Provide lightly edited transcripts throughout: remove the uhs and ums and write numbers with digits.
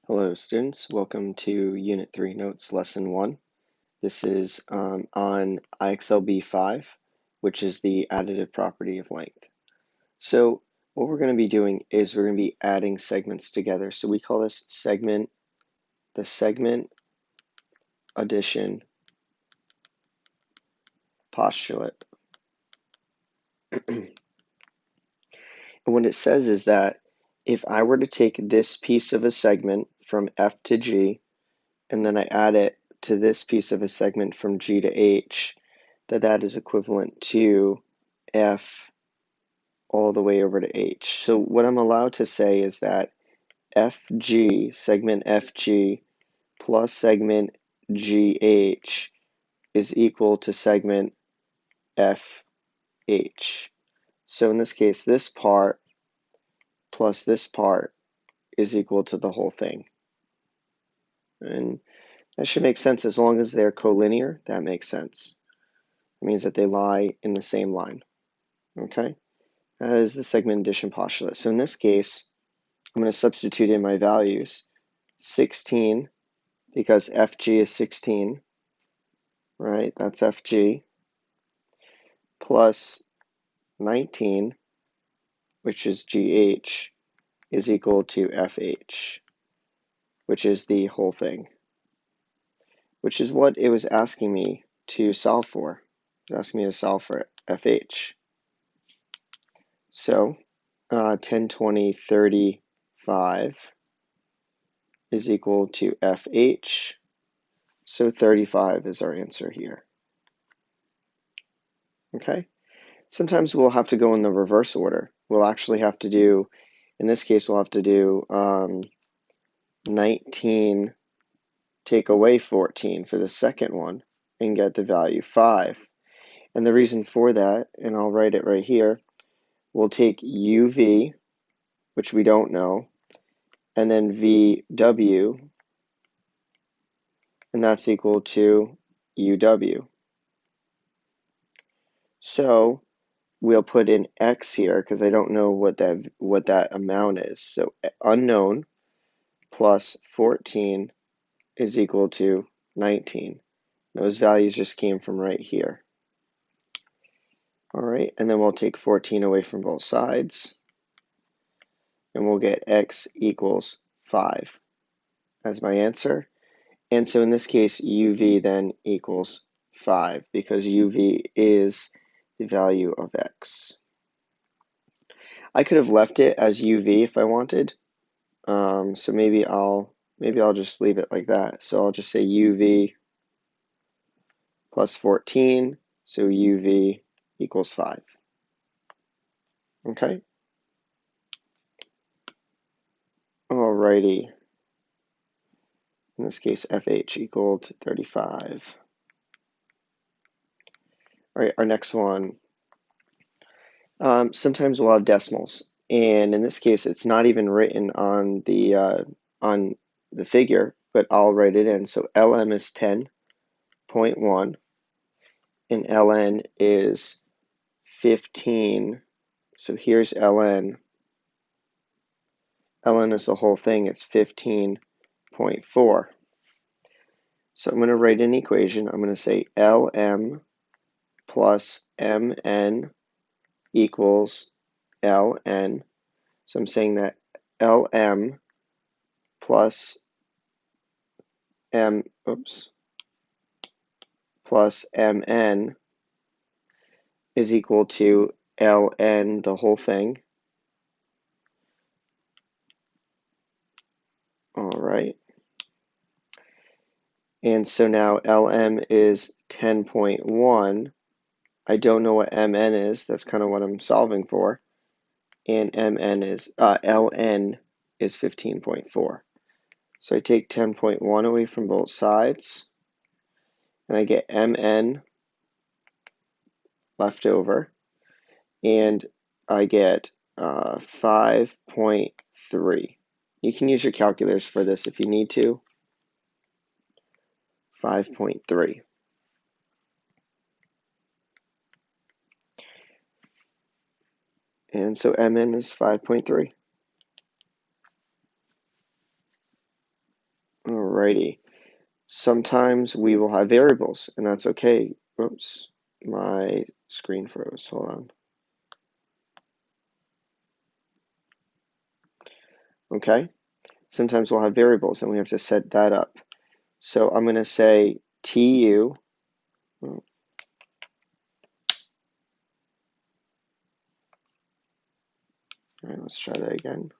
Hello students, welcome to Unit 3 Notes Lesson 1. This is on IXLB5, which is the additive property of length. So what we're going to be doing is we're going to be adding segments together. So we call this the segment addition postulate. And what it says is that if I were to take this piece of a segment from F to G, and then I add it to this piece of a segment from G to H, that is equivalent to F all the way over to H. So what I'm allowed to say is that FG, segment FG, plus segment GH is equal to segment FH. So in this case, this part plus this part is equal to the whole thing. And that should make sense as long as they're collinear. That makes sense. It means that they lie in the same line. Okay? That is the segment addition postulate. So in this case, I'm going to substitute in my values. 16, because FG is 16, right? That's FG, plus 19, which is GH, is equal to FH, which is the whole thing, which is what it was asking me to solve for. It was asking me to solve for FH. So 10, 20, 35 is equal to FH. So 35 is our answer here. Okay? Sometimes we'll have to go in the reverse order. We'll actually have to do, in this case, we'll have to do 19 take away 14 for the second one and get the value 5. And the reason for that, and I'll write it right here, we'll take UV, which we don't know, and then VW, and that's equal to UW. So we'll put in X here because I don't know what that amount is. So unknown plus 14 is equal to 19. Those values just came from right here. All right, and then we'll take 14 away from both sides, and we'll get X equals 5 as my answer. And so in this case, UV then equals 5 because UV is the value of X. I could have left it as UV if I wanted. So maybe I'll just leave it like that. So I'll just say UV plus 14, so UV equals 5. Okay? Alrighty. In this case, FH equaled 35. Alright, our next one. Sometimes we'll have decimals, and in this case, it's not even written on the figure, but I'll write it in. So LM is 10.1, and LN is 15. So here's LN. LN is the whole thing. It's 15.4. So I'm going to write an equation. I'm going to say LM plus MN equals LN. So I'm saying that LM plus plus MN is equal to LN, the whole thing. All right. And so now LM is 10.1. I don't know what MN is. That's kind of what I'm solving for. And LN is 15.4. So I take 10.1 away from both sides, and I get MN left over, and I get 5.3. You can use your calculators for this if you need to. 5.3. And so MN is 5.3. Alrighty. Sometimes we will have variables, and that's okay. Oops, my screen froze. Hold on. Okay. Sometimes we'll have variables, and we have to set that up. So I'm going to say TU. All right, let's try that again.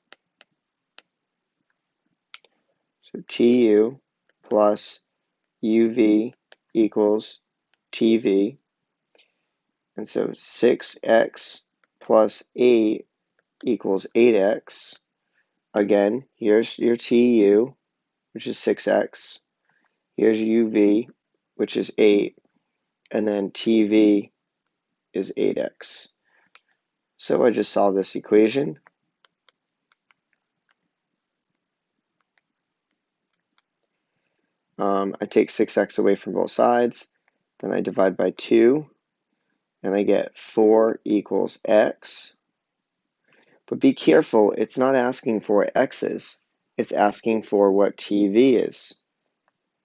So TU plus UV equals TV. And so 6x plus 8 equals 8x. Again, here's your TU, which is 6x. Here's UV, which is 8. And then TV is 8x. So I just solved this equation. I take 6x away from both sides. Then I divide by 2. And I get 4 equals x. But be careful, it's not asking for x's. It's asking for what TV is.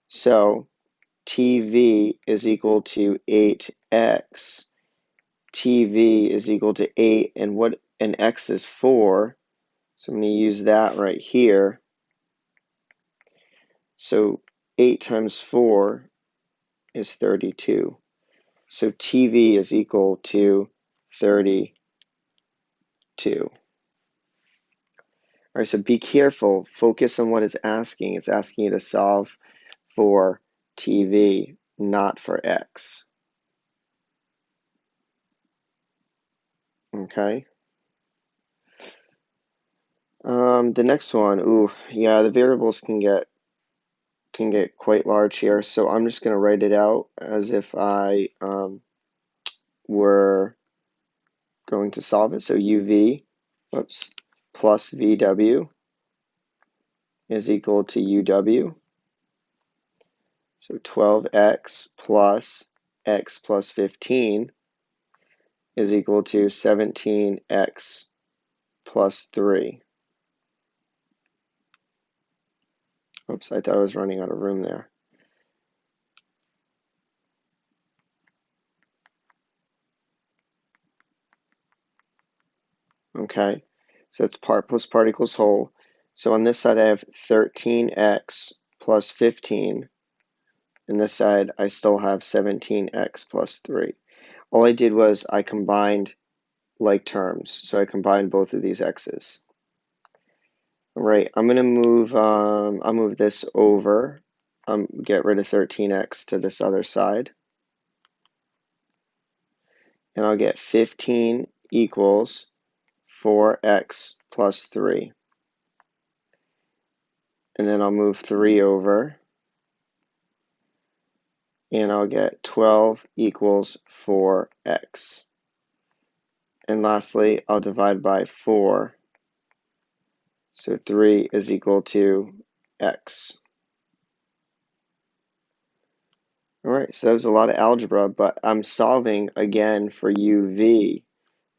So TV is equal to 8x. TV is equal to 8, and x is 4. So I'm going to use that right here. So 8 times 4 is 32. So TV is equal to 32. All right, so be careful. Focus on what it's asking. It's asking you to solve for TV, not for X. Okay. The next one, ooh, yeah, the variables can get quite large here. So I'm just going to write it out as if I were going to solve it. So UV, plus VW is equal to UW. So 12x plus x plus 15 is equal to 17x plus 3. Oops, I thought I was running out of room there. Okay, so it's part plus part equals whole. So on this side I have 13x plus 15. And this side I still have 17x plus 3. All I did was I combined like terms. So I combined both of these x's. All right, I'm going to move, I'll move this over. Get rid of 13x to this other side. And I'll get 15 equals 4x plus 3. And then I'll move 3 over. And I'll get 12 equals 4x. And lastly, I'll divide by 4. So 3 is equal to x. All right, so that was a lot of algebra, but I'm solving again for UV,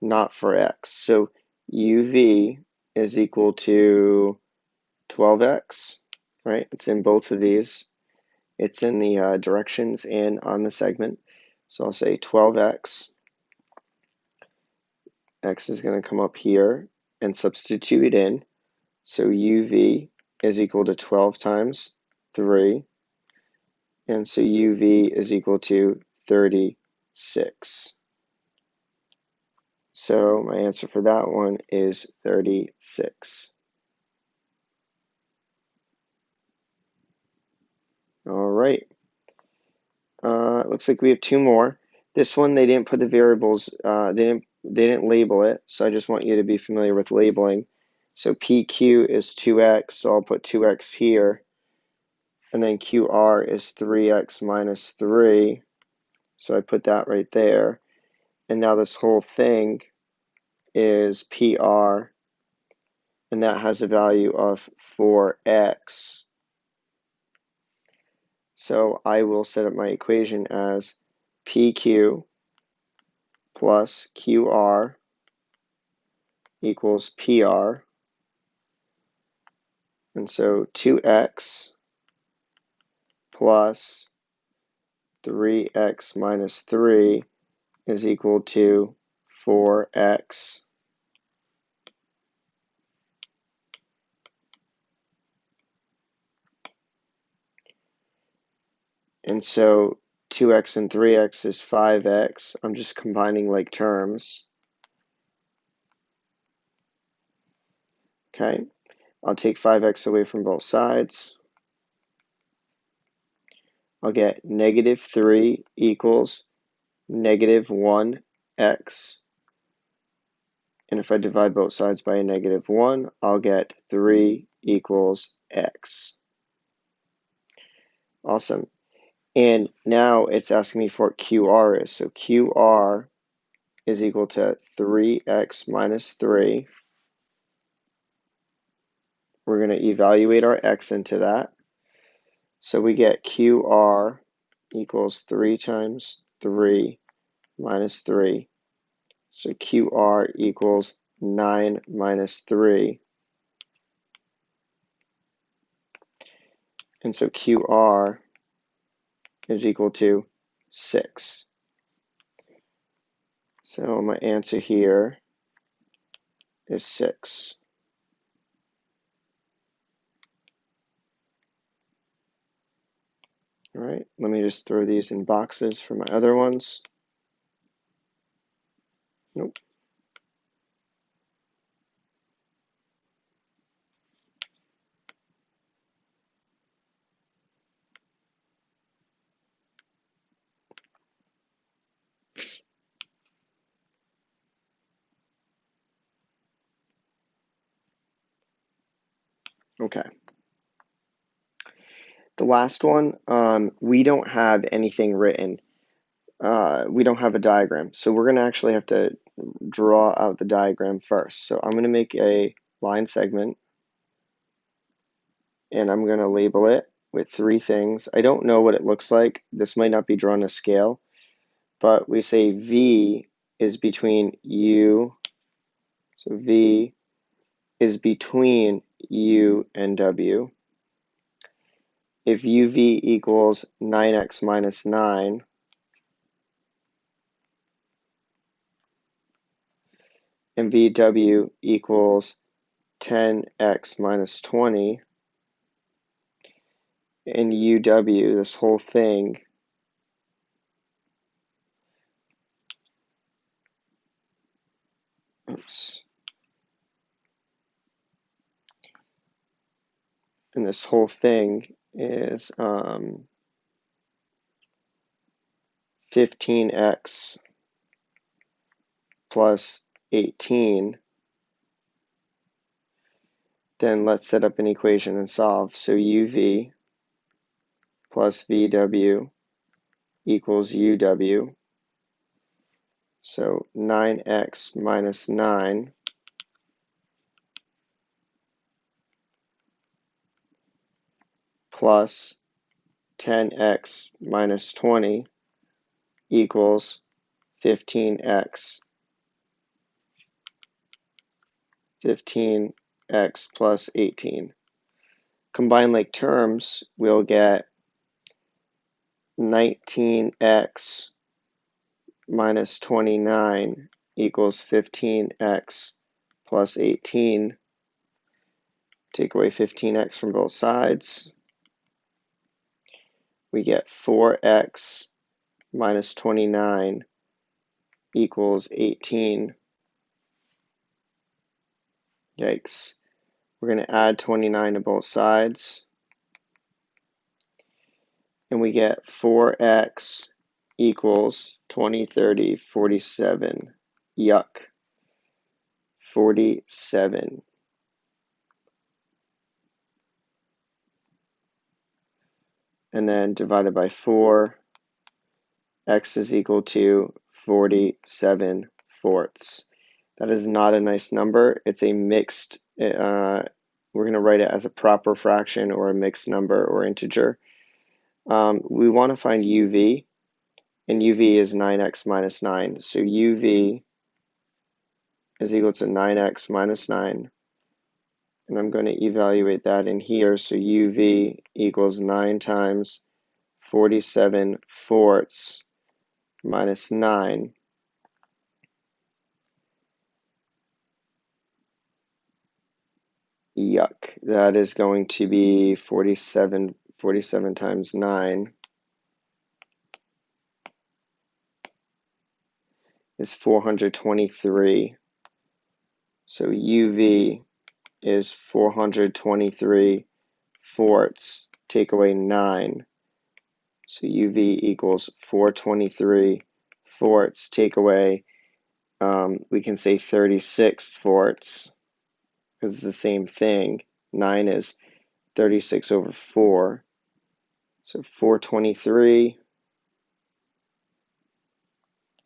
not for x. So UV is equal to 12x, right? It's in both of these. It's in the directions and on the segment. So I'll say 12x. X is going to come up here and substitute it in. So UV is equal to 12 times 3. And so UV is equal to 36. So my answer for that one is 36. All right. Looks like we have 2 more. This one they didn't put the variables. They didn't label it. So I just want you to be familiar with labeling. So PQ is 2x. So I'll put 2x here. And then QR is 3x minus 3. So I put that right there. And now this whole thing is PR. And that has a value of 4x. So I will set up my equation as PQ plus QR equals PR. And so 2x plus 3x minus 3 is equal to 4x. And so 2x and 3x is 5x. I'm just combining like terms. Okay, I'll take 5x away from both sides. I'll get negative 3 equals negative 1x. And if I divide both sides by a negative 1, I'll get 3 equals x. Awesome. And now it's asking me for what QR is. So QR is equal to 3x minus 3. We're going to evaluate our x into that. So we get QR equals 3 times 3 minus 3. So QR equals 9 minus 3. And so QR is equal to 6. So my answer here is 6. All right, let me just throw these in boxes for my other ones. Nope. Okay. The last one, we don't have anything written. We don't have a diagram. So we're going to actually have to draw out the diagram first. So I'm going to make a line segment, and I'm going to label it with 3 things. I don't know what it looks like. This might not be drawn to scale, but we say V is between U. So V is between U and W. If UV equals 9x minus 9, and VW equals 10x minus 20, and UW, this whole thing, oops, and this whole thing is 15x plus 18, then let's set up an equation and solve. So UV plus VW equals UW. So 9x minus 9 plus 10x minus 20 equals 15x. 15x plus 18. Combine like terms, we'll get 19x minus 29 equals 15x plus 18. Take away 15x from both sides. We get 4x minus 29 equals 18. Yikes. We're going to add 29 to both sides. And we get 4x equals 20, 30, 47. Yuck. 47. And then divided by 4, x is equal to 47 fourths. That is not a nice number. It's a mixed, we're going to write it as a proper fraction or a mixed number or integer. We want to find UV, and UV is 9x minus 9. So UV is equal to 9x minus 9. And I'm going to evaluate that in here. So UV equals 9 times 47 fourths minus 9. Yuck. That is going to be 47 times 9 is 423. So UV is 423 fourths. Take away 9. So UV equals 423 fourths. Take away, we can say 36 fourths because it's the same thing. 9 is 36 over 4. So 423,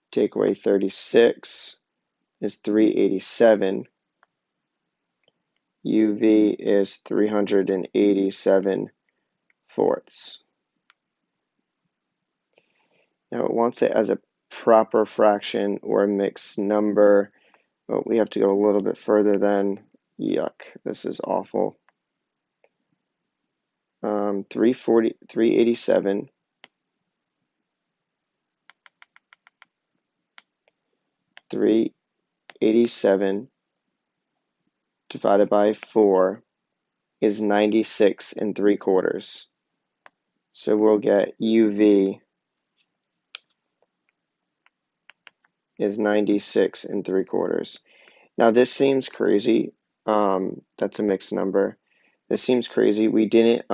take away 36 is 387. UV is 387 fourths. Now it wants it as a proper fraction or a mixed number, but we have to go a little bit further then. Yuck, this is awful. 387 divided by 4 is 96 3/4. So we'll get UV is 96 3/4. Now this seems crazy. That's a mixed number. This seems crazy. We didn't,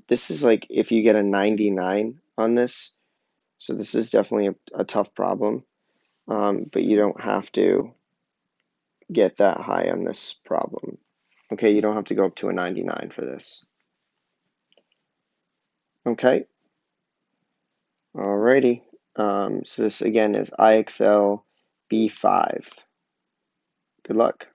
this is like if you get a 99 on this. So this is definitely a tough problem. But you don't have to get that high on this problem. Okay, you don't have to go up to a 99 for this. Okay, alrighty. So this again is IXL B5. Good luck.